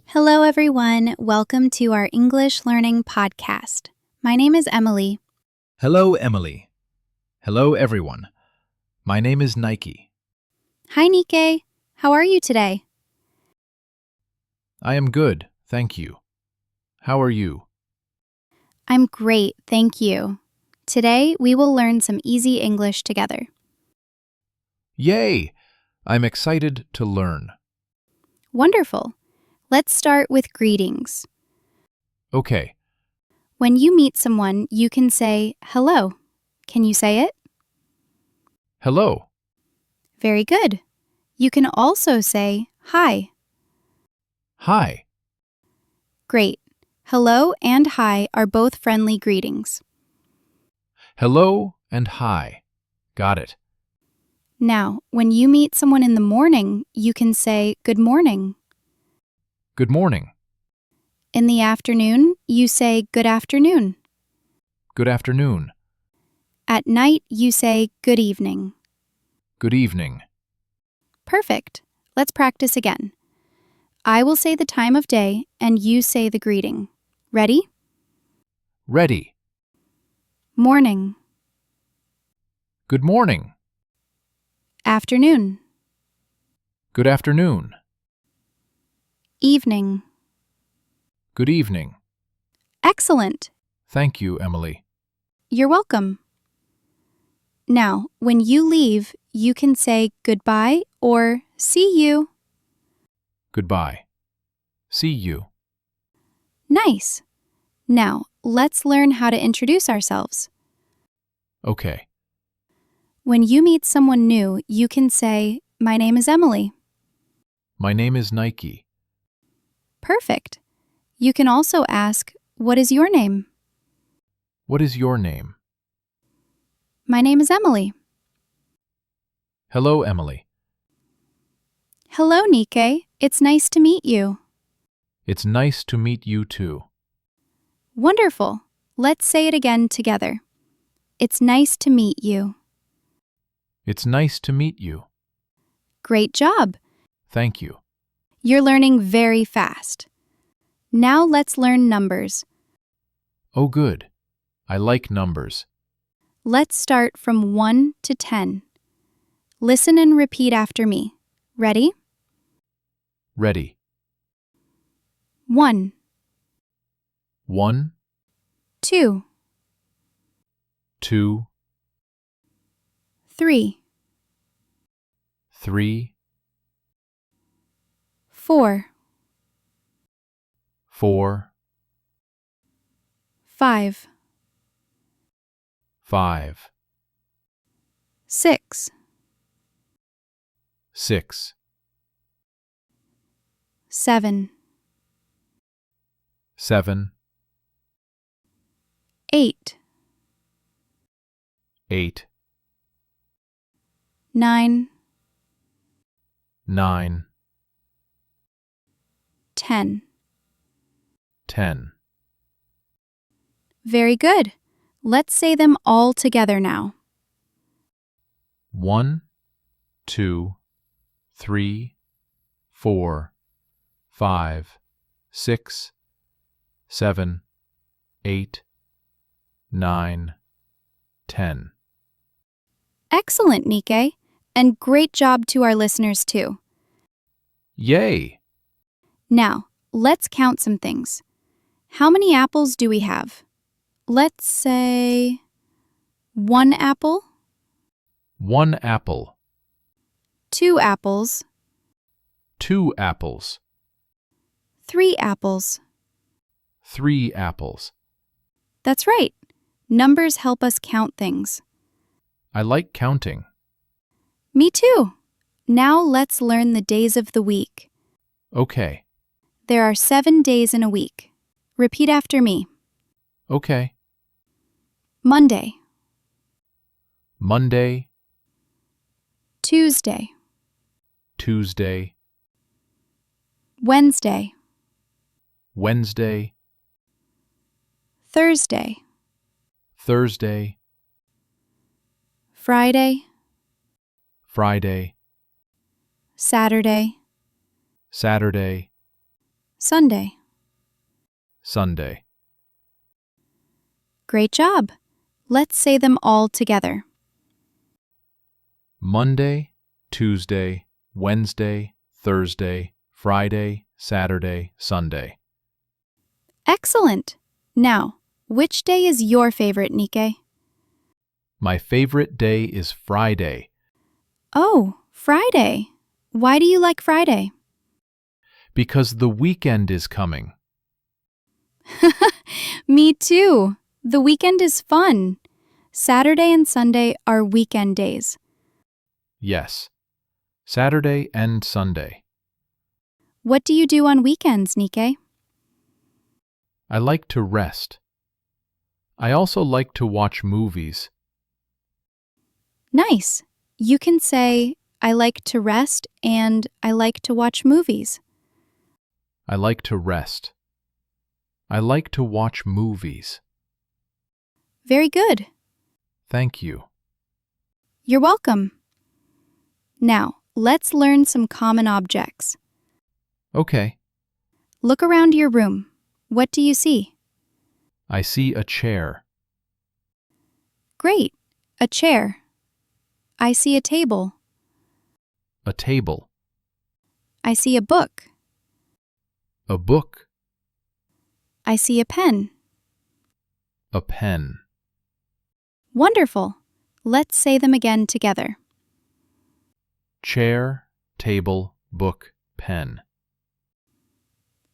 Hello, everyone. Welcome to our English Learning Podcast. My name is Emily. Hello, Emily. Hello, everyone. My name is Nike. Hi, Nike. How are you today? I am good, thank you. How are you? I'm great, thank you. Today, we will learn some easy English together. Yay! I'm excited to learn. Wonderful. Let's start with greetings. Okay, When you meet someone, you can say hello. Can you say it? hello. Very good. You can also say hi. Hi. Great. Hello and hi are both friendly greetings. Hello and hi. Got it. Now, when you meet someone in the morning, you can say good morning. Good morning. In the afternoon, you say good afternoon. Good afternoon. At night, you say good evening. Good evening. Perfect. Let's practice again. I will say the time of day and you say the greeting. Ready? Ready. Morning. Good morning. Afternoon. Good afternoon. Evening. Good evening. Excellent. Thank you, Emily. You're welcome. Now, when you leave, you can say goodbye or see you. Goodbye. See you. Nice. Now, let's learn how to introduce ourselves. Okay. When you meet someone new, you can say, "My name is Emily." My name is Nike. Perfect. You can also ask, "What is your name?" What is your name? My name is Emily. Hello, Emily. Hello, Nike. It's nice to meet you. It's nice to meet you too. Wonderful. Let's say it again together. It's nice to meet you. It's nice to meet you. Great job. Thank you. You're learning very fast. Now let's learn numbers. Oh, good. I like numbers. Let's start from 1 to 10. Listen and repeat after me. Ready? Ready. 1, 1, 2, 2, 3, 3, 4, 4, 5, 5, 6, 6, 7, 7, 8, 8, 9, 9, 10. 10. Very good. Let's say them all together now. 1, 2, 3, 4, 5, 6, 7, 8, 9, 10. Excellent, Nike. And great job to our listeners, too. Yay! Now, let's count some things. How many apples do we have? Let's say 1 apple, 1 apple, 2 apples, 2 apples, 3 apples. 3 apples. That's right. Numbers help us count things. I like counting. Me too. Now let's learn the days of the week. Okay. There are 7 days in a week. Repeat after me. Okay. Monday, Monday, Tuesday, Tuesday, Wednesday, Wednesday, Thursday, Thursday, Friday, Friday, Saturday, Saturday, Sunday. Sunday. Great job. Let's say them all together. Monday, Tuesday, Wednesday, Thursday, Friday, Saturday, Sunday. Excellent. Now, which day is your favorite, Nike? My favorite day is Friday Oh, Friday. Why do you like Friday? because the weekend is coming. Me too. The weekend is fun. Saturday and Sunday are weekend days. Yes, Saturday and Sunday. What do you do on weekends, Nike? I like to rest. I also like to watch movies. Nice. You can say, I like to rest and I like to watch movies. I like to rest. I like to watch movies. Very good. Thank you. You're welcome. Now, let's learn some common objects. Okay, Look around your room. What do you see? I see a chair. Great. A chair. I see a table. A table. I see a book. A book. I see a pen. A pen. Wonderful. Let's say them again together. Chair, table, book, pen.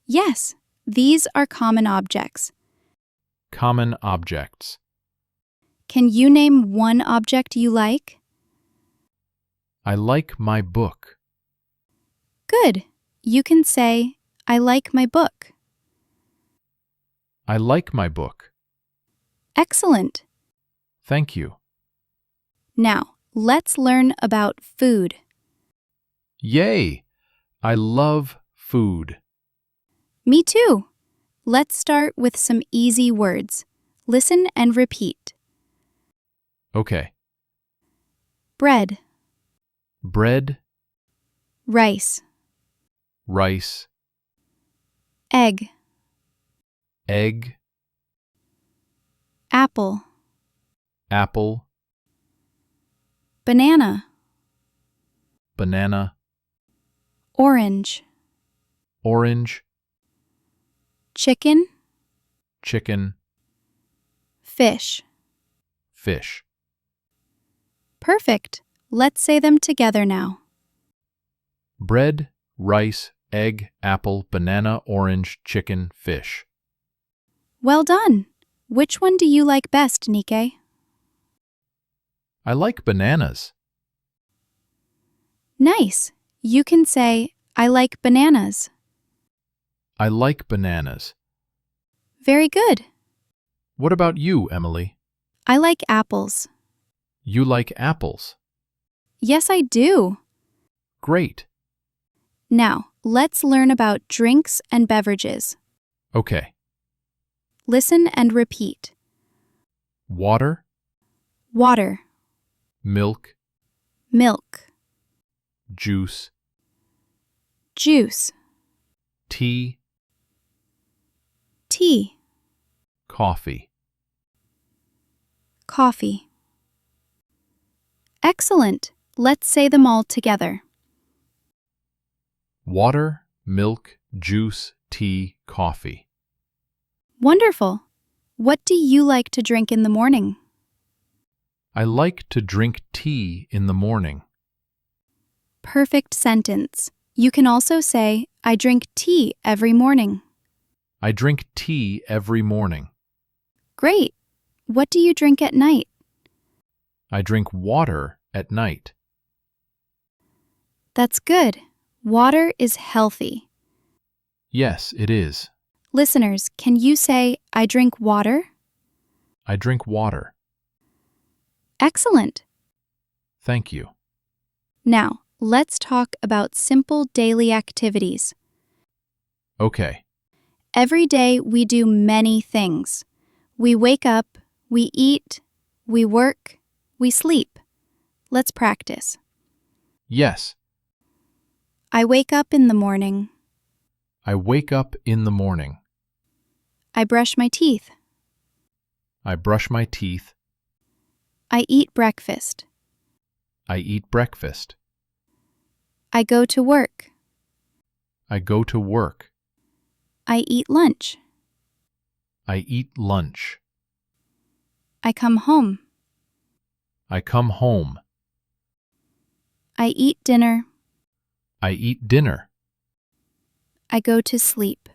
Yes, these are common objects. Common objects. Can you name one object you like? I like my book. Good. You can say, I like my book. I like my book. Excellent. Thank you. Now, let's learn about food. Yay! I love food. Me too. Let's start with some easy words. Listen and repeat. Okay. Bread, Bread, rice, rice, egg, egg, apple, apple, banana, banana, orange, orange, chicken, chicken, fish. fish. Perfect. Let's say them together now. Bread, rice, egg, apple, banana, orange, chicken, fish. Well done. Which one do you like best, Nike? I like bananas. Nice. You can say, I like bananas. I like bananas. Very good. What about you, Emily? I like apples. You like apples. Yes, I do. Great. Now, let's learn about drinks and beverages. Okay. Listen and repeat. Water, Water, milk, milk, juice, juice, tea, tea, coffee. coffee. Excellent. Let's say them all together. Water, milk, juice, tea, coffee. Wonderful. What do you like to drink in the morning? I like to drink tea in the morning. Perfect sentence. You can also say, I drink tea every morning. I drink tea every morning. Great. What do you drink at night? I drink water at night. That's good. Water is healthy. Yes, it is. Listeners, can you say, I drink water? I drink water. Excellent. Thank you. Now, let's talk about simple daily activities. Okay. Every day we do many things. We wake up, we eat, we work, we sleep. Let's practice. Yes, I wake up in the morning. I wake up in the morning. I brush my teeth. I brush my teeth. I eat breakfast. I eat breakfast. I go to work. I go to work. I eat lunch. I eat lunch. I come home. I come home. I eat dinner. I eat dinner. I go to sleep.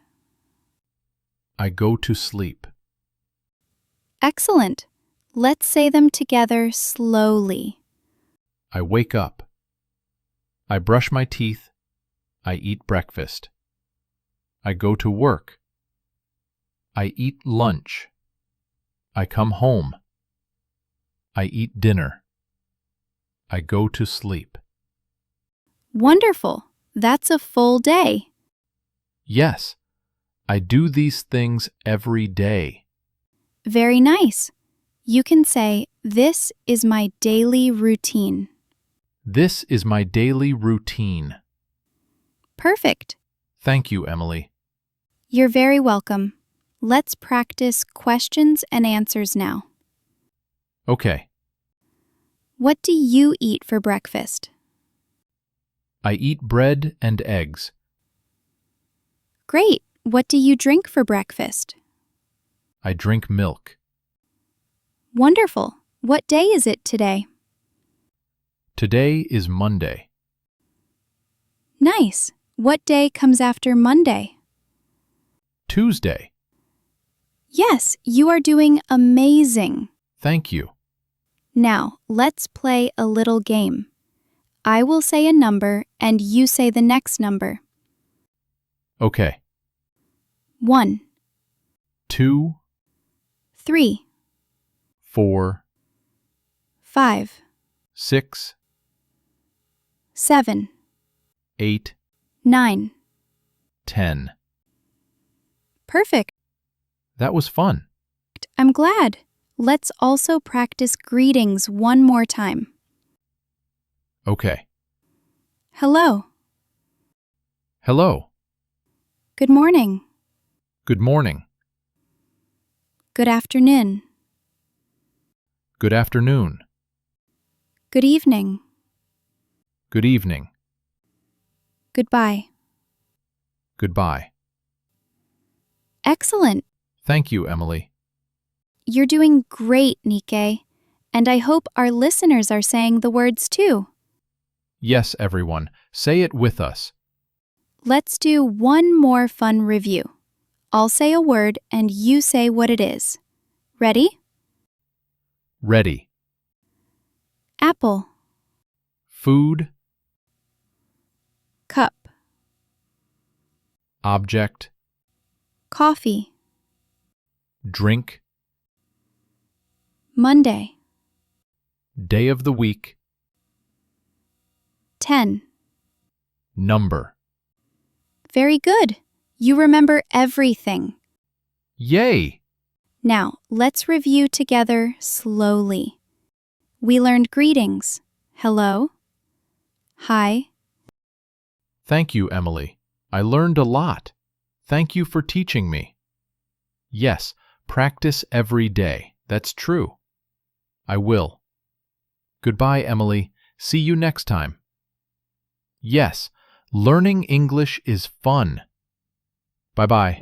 I go to sleep. Excellent. Let's say them together slowly. I wake up. I brush my teeth. I eat breakfast. I go to work. I eat lunch. I come home. I eat dinner. I go to sleep. Wonderful. That's a full day. Yes, I do these things every day. Very nice. You can say, "This is my daily routine." This is my daily routine. Perfect. Thank you, Emily. You're very welcome. Let's practice questions and answers now. Okay, What do you eat for breakfast? I eat bread and eggs. Great. What do you drink for breakfast? I drink milk. Wonderful. What day is it today? Today is Monday. Nice. What day comes after Monday? Tuesday. Yes, you are doing amazing. Thank you. Now, let's play a little game. I will say a number and you say the next number. Okay. 1, 2, 3, 4, 5, 6, 7, 8, 9. 10. Perfect. That was fun. I'm glad. Let's also practice greetings one more time. Okay. Hello. Hello. Good morning. Good morning. Good afternoon. Good afternoon. Good evening. Good evening. Goodbye. Goodbye. Excellent. Thank you, Emily. You're doing great, Nike. And I hope our listeners are saying the words too. Yes, everyone, say it with us. Let's do one more fun review. I'll say a word and you say what it is. Ready? Ready. Apple. Food. Cup. Object. Coffee. Drink. Monday. Day of the week. 10. Number. Very good. You remember everything. Yay! Now, let's review together slowly. We learned greetings. Hello. Hi. Thank you, Emily. I learned a lot. Thank you for teaching me. Yes, practice every day. That's true. I will. Goodbye, Emily. See you next time. Yes, learning English is fun. Bye-bye.